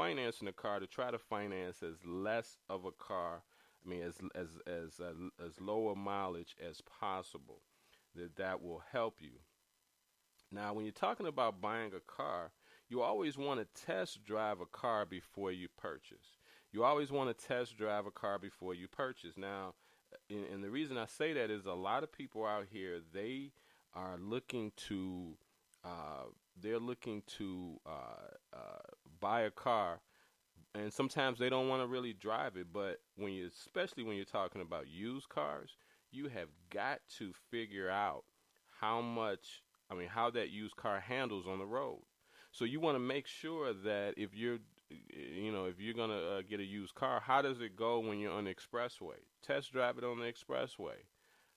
financing a car, to try to finance as less of a car. I mean, as low a mileage as possible. That will help you. Now, when you're talking about buying a car, you always want to test drive a car before you purchase. You always want to test drive a car before you purchase. Now, and the reason I say that is a lot of people out here, they are looking to uh, they're looking to buy a car, and sometimes they don't want to really drive it. But especially when you're talking about used cars, you have got to figure out how much, I mean, how that used car handles on the road. So you want to make sure that if you're gonna get a used car, how does it go when you're on the expressway? Test drive it on the expressway.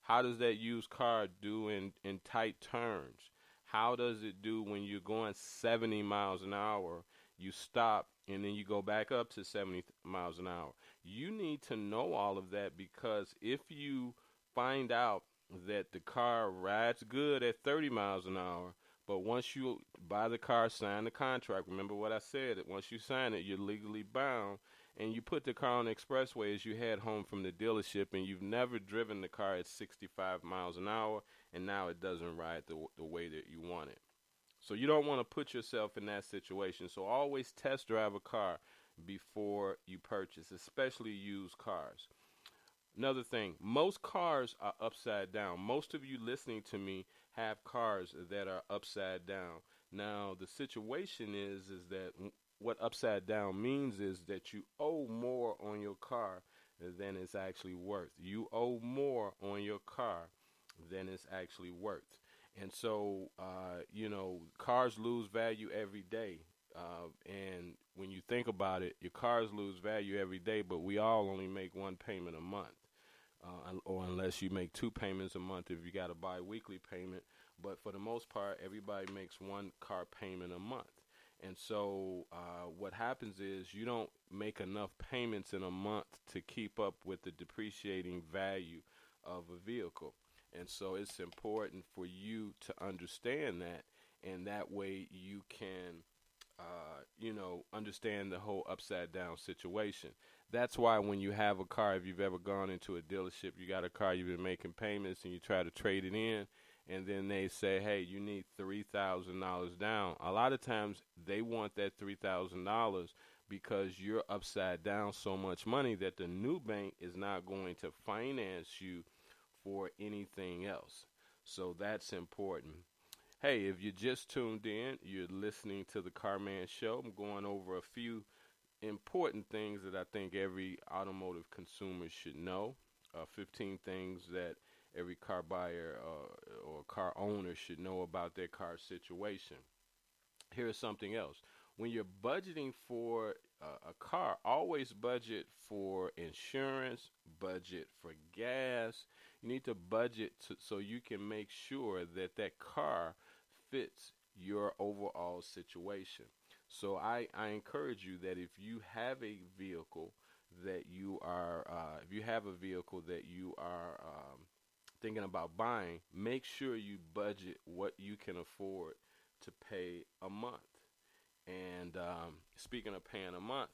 How does that used car do in tight turns? How does it do when you're going 70 miles an hour? You stop and then you go back up to 70 miles an hour. You need to know all of that, because if you find out that the car rides good at 30 miles an hour, but once you buy the car, sign the contract, remember what I said, that once you sign it, you're legally bound, and you put the car on the expressway as you head home from the dealership, and you've never driven the car at 65 miles an hour, and now it doesn't ride the way that you want it. So you don't want to put yourself in that situation. So always test drive a car before you purchase, especially used cars. Another thing, most cars are upside down. Most of you listening to me have cars that are upside down. Now, the situation is that what upside down means is that you owe more on your car than it's actually worth. You owe more on your car than it's actually worth. And so, cars lose value every day. And when you think about it, your cars lose value every day, but we all only make one payment a month. Or unless you make two payments a month if you got a bi-weekly payment. But for the most part, everybody makes one car payment a month. And so what happens is you don't make enough payments in a month to keep up with the depreciating value of a vehicle. And so it's important for you to understand that, and that way you can understand the whole upside down situation. That's why when you have a car, if you've ever gone into a dealership, you got a car, you've been making payments, and you try to trade it in, and then they say, hey, you need $3,000 down. A lot of times they want that $3,000 because you're upside down so much money that the new bank is not going to finance you for anything else. So that's important. Hey, if you just tuned in, you're listening to the Carman Show. I'm going over a few important things that I think every automotive consumer should know. 15 things that every car buyer or car owner should know about their car situation. Here's something else. When you're budgeting for a car, always budget for insurance, budget for gas. You need to budget so you can make sure that that car fits your overall situation. So I encourage you that if you have a vehicle that you are thinking about buying, make sure you budget what you can afford to pay a month. And speaking of paying a month,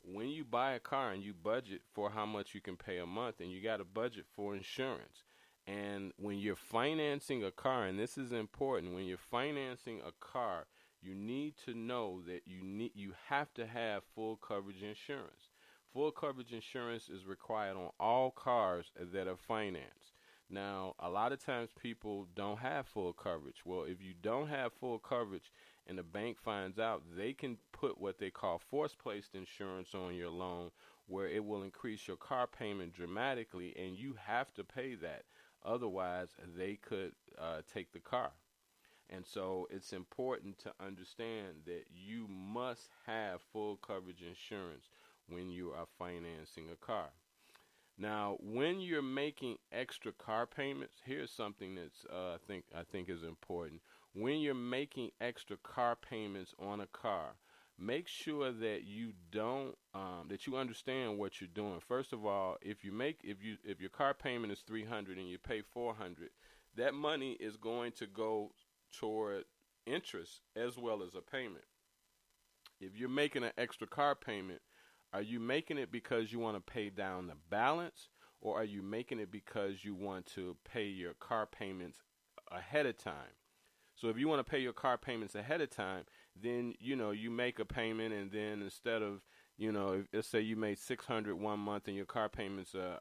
when you buy a car and you budget for how much you can pay a month, and you got to budget for insurance. And when you're financing a car, and this is important, when you're financing a car, you need to know that you have to have full coverage insurance. Full coverage insurance is required on all cars that are financed. Now, a lot of times people don't have full coverage. Well, if you don't have full coverage and the bank finds out, they can put what they call force-placed insurance on your loan, where it will increase your car payment dramatically, and you have to pay that. Otherwise, they could take the car. And so it's important to understand that you must have full coverage insurance when you are financing a car. Now, when you're making extra car payments, here's something that's I think is important. When you're making extra car payments on a car, make sure that you don't that you understand what you're doing. First of all, if your car payment is $300 and you pay $400, that money is going to go toward interest as well as a payment. If you're making an extra car payment, are you making it because you want to pay down the balance, or are you making it because you want to pay your car payments ahead of time? So if you want to pay your car payments ahead of time, then, you make a payment, and then instead of, let's say you made $600 one month and your car payments are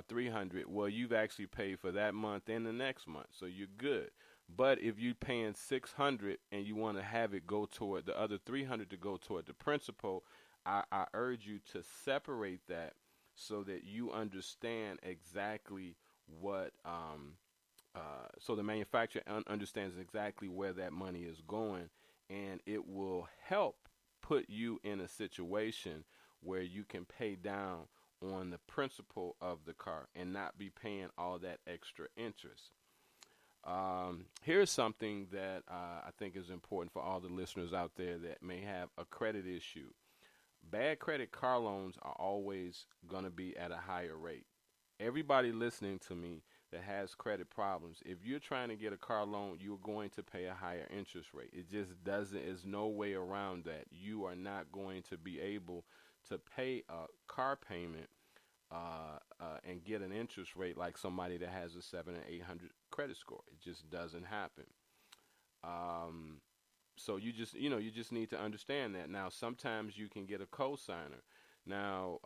$300. Well, you've actually paid for that month and the next month, so you're good. But if you're paying $600 and you want to have it go toward the other $300 to go toward the principal, I urge you to separate that so that you understand exactly what so the manufacturer understands exactly where that money is going, and it will help put you in a situation where you can pay down on the principal of the car and not be paying all that extra interest. Here's something that I think is important for all the listeners out there that may have a credit issue. Bad credit car loans are always going to be at a higher rate. Everybody listening to me that has credit problems, if you're trying to get a car loan, you're going to pay a higher interest rate. It just doesn't, there's no way around that. You are not going to be able to pay a car payment and get an interest rate like somebody that has a 700 and 800 credit score. It just doesn't happen. So you just need to understand that. Now, sometimes you can get a cosigner. Now,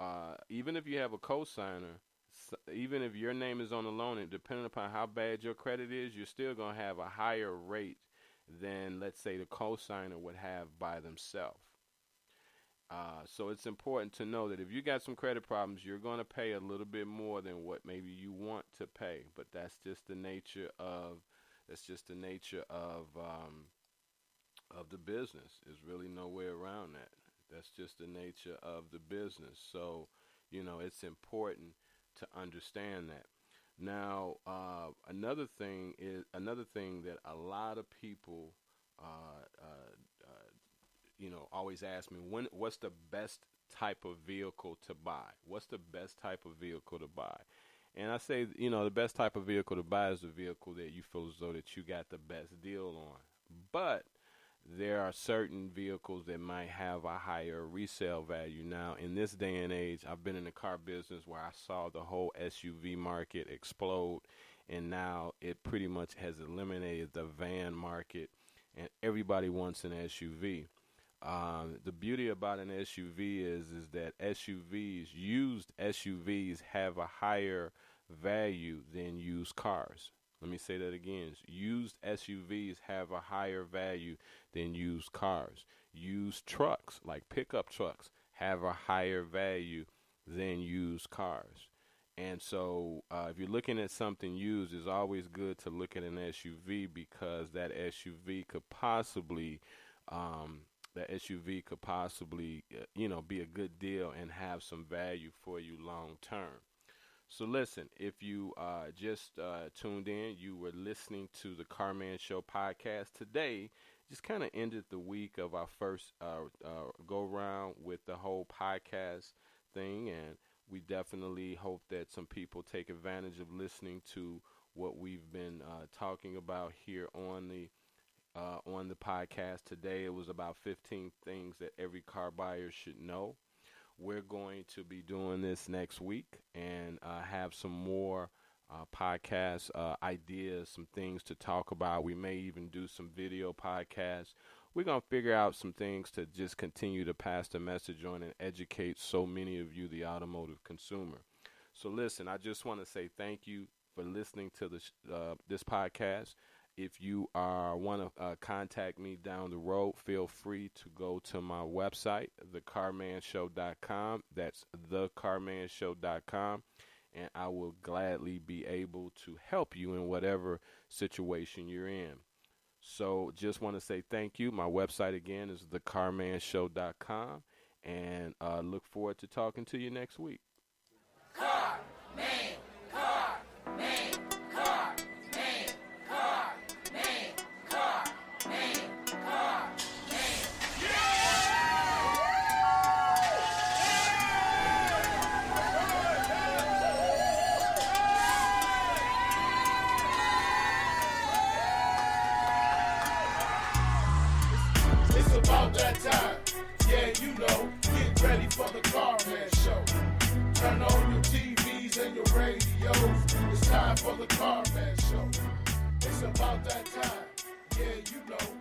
even if you have a cosigner, even if your name is on the loan, and depending upon how bad your credit is, you're still going to have a higher rate than, let's say, the cosigner would have by themselves. So it's important to know that if you got some credit problems, you're going to pay a little bit more than what maybe you want to pay. But that's just the nature of the business. There's really no way around that. That's just the nature of the business. So, it's important to understand that. Now, another thing that a lot of people, always ask me, what's the best type of vehicle to buy? What's the best type of vehicle to buy? And I say, the best type of vehicle to buy is the vehicle that you feel as though that you got the best deal on. But there are certain vehicles that might have a higher resale value. Now, in this day and age, I've been in the car business where I saw the whole SUV market explode, and now it pretty much has eliminated the van market, and everybody wants an SUV. The beauty about an SUV is that used SUVs have a higher value than used cars. Let me say that again. Used SUVs have a higher value than used cars. Used trucks, like pickup trucks, have a higher value than used cars. And so if you're looking at something used, it's always good to look at an SUV, because that SUV could possibly be a good deal and have some value for you long term. So listen, if you just tuned in, you were listening to the Carman Show podcast. Today just kind of ended the week of our first go-round with the whole podcast thing, and we definitely hope that some people take advantage of listening to what we've been talking about here on the podcast. Today it was about 15 things that every car buyer should know. We're going to be doing this next week and have some more podcast ideas, some things to talk about. We may even do some video podcasts. We're going to figure out some things to just continue to pass the message on and educate so many of you, the automotive consumer. So listen, I just want to say thank you for listening to this podcast. If you want to contact me down the road, feel free to go to my website, thecarmanshow.com. That's thecarmanshow.com, and I will gladly be able to help you in whatever situation you're in. So just want to say thank you. My website again is thecarmanshow.com, and look forward to talking to you next week. It's about that time. for the Car Man Show. It's about that time. Yeah, you know.